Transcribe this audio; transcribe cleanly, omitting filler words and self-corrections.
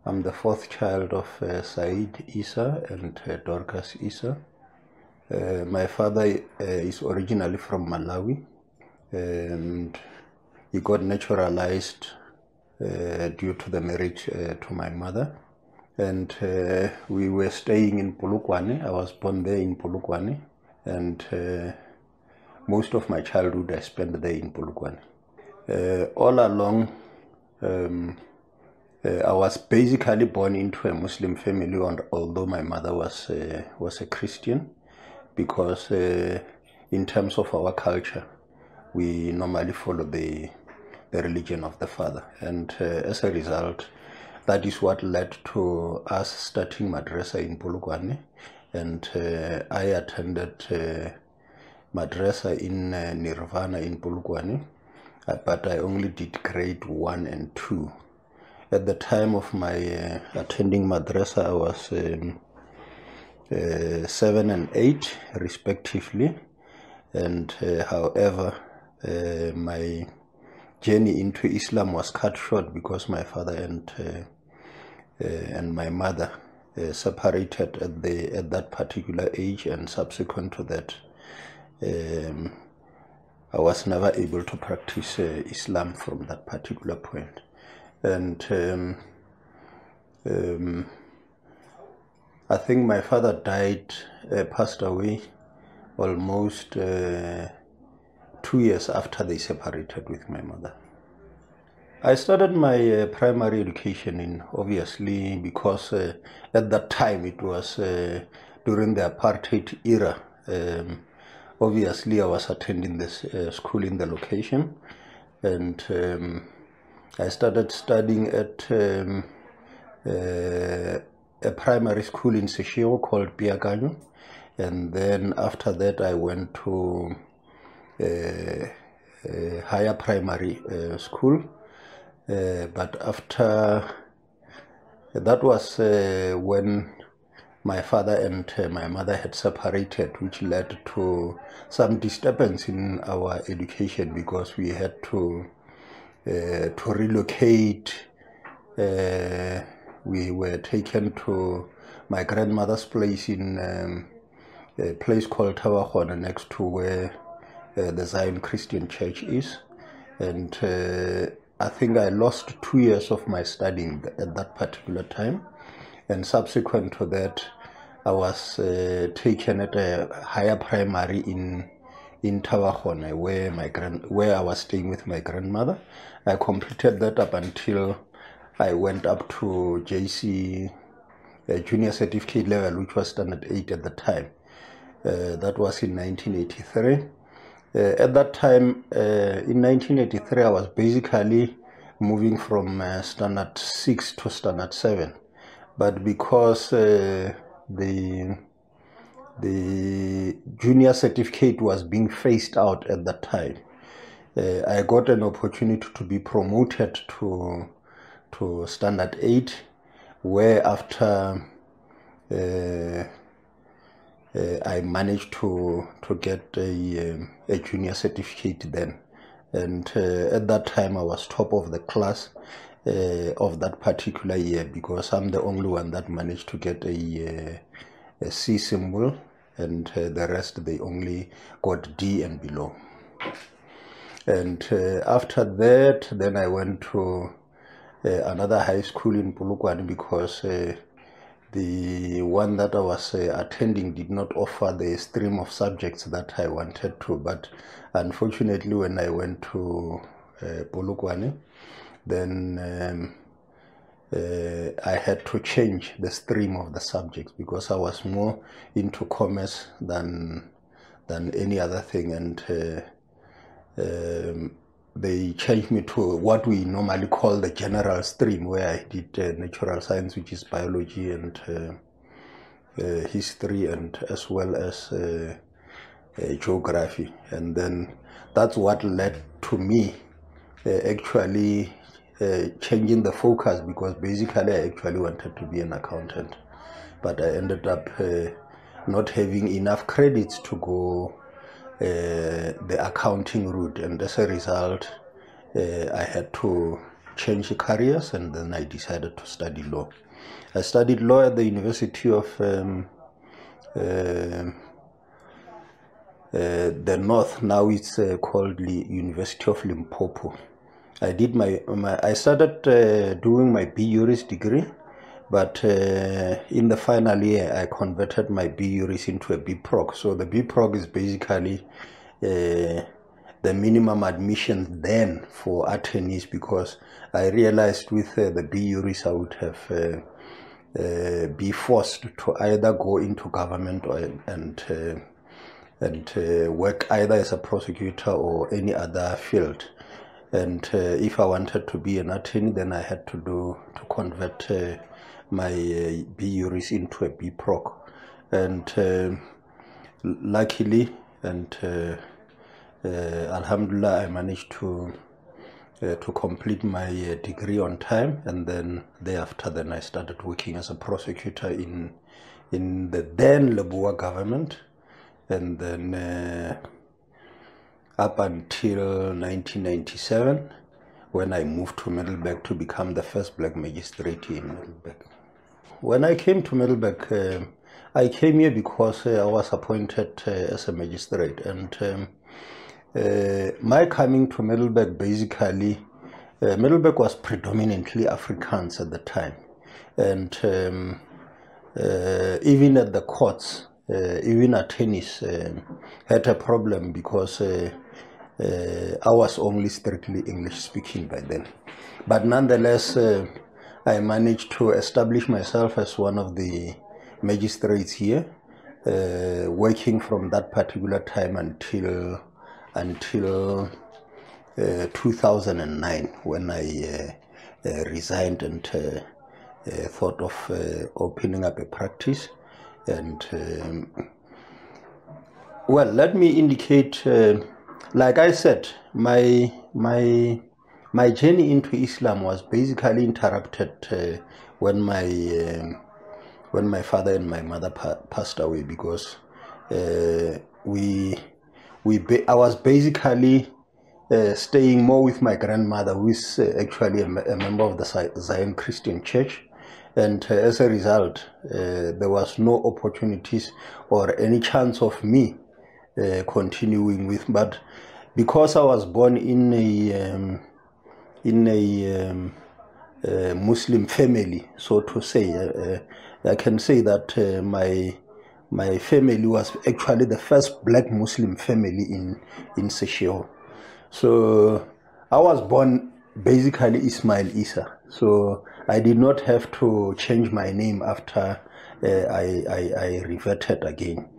I'm the fourth child of Said Essa and Dorcas Essa. My father is originally from Malawi, and he got naturalized due to the marriage to my mother. And we were staying in Polokwane. I was born there in Polokwane, and most of my childhood I spent there in Polokwane. All along, I was basically born into a Muslim family, although my mother was a Christian, because in terms of our culture, we normally follow the religion of the father, and as a result, that is what led to us starting madrasa in Polokwane, and I attended madrasa in Nirvana in Polokwane, but I only did grade 1 and 2. At the time of my attending madrasa, I was 7 and 8 respectively, and however, my journey into Islam was cut short because my father and my mother separated at that particular age, and subsequent to that, I was never able to practice Islam from that particular point. And I think my father passed away almost 2 years after they separated with my mother. I started my primary education obviously because at that time it was during the apartheid era. Obviously I was attending this school in the location, and I started studying at a primary school in Seshego called Piaganyo, and then after that I went to a higher primary school, but after that was when my father and my mother had separated, which led to some disturbance in our education because we had to relocate. We were taken to my grandmother's place in a place called Tawahona, next to where the Zion Christian Church is, and I think I lost 2 years of my studying at that particular time, and subsequent to that I was taken at a higher primary in Tawahona, where I was staying with my grandmother. I completed that up until I went up to JC junior certificate level, which was standard 8 at the time. That was in 1983. At that time, in 1983, I was basically moving from standard 6 to standard 7. But because the junior certificate was being phased out at that time, I got an opportunity to be promoted to standard 8, where after I managed to get a junior certificate then, and at that time I was top of the class of that particular year, because I'm the only one that managed to get a C symbol, and the rest they only got D and below. And after that, then I went to another high school in Polokwane, because the one that I was attending did not offer the stream of subjects that I wanted to. But unfortunately, when I went to Polokwane, then I had to change the stream of the subjects, because I was more into commerce than any other thing, and they changed me to what we normally call the general stream, where I did natural science, which is biology and history, and as well as geography. And then that's what led to me actually changing the focus, because basically I actually wanted to be an accountant, but I ended up not having enough credits to go the accounting route, and as a result I had to change careers, and then I decided to study law. I studied law at the University of the North. Now it's called the University of Limpopo. I did I started doing my B.Juris degree, but in the final year I converted my B.Juris into a B.Proc. So the B.Proc is basically the minimum admission then for attorneys, because I realized with the B.Juris I would have be forced to either go into government and work either as a prosecutor or any other field. And if I wanted to be an attorney, then I had to convert my B.Juris into a B.Proc. And luckily and Alhamdulillah, I managed to complete my degree on time, and then thereafter I started working as a prosecutor in the then Leboa government, and then up until 1997, when I moved to Middelburg to become the first black magistrate in Middelburg. When I came to Middelburg, I came here because I was appointed as a magistrate, and my coming to Middelburg, basically, Middelburg was predominantly Afrikaans at the time, and even at the courts, even attorneys had a problem because I was only strictly English speaking by then. But nonetheless, I managed to establish myself as one of the magistrates here, working from that particular time until 2009, when I resigned and thought of opening up a practice. And well, let me indicate, like I said, my journey into Islam was basically interrupted when my father and my mother passed away, because I was basically staying more with my grandmother, who is actually a member of the Zion Christian Church. And as a result, there was no opportunities or any chance of me continuing with. But because I was born in a Muslim family, so to say, I can say that my family was actually the first black Muslim family in Seshego. So I was born basically Ismail Essa. So I did not have to change my name after I reverted again.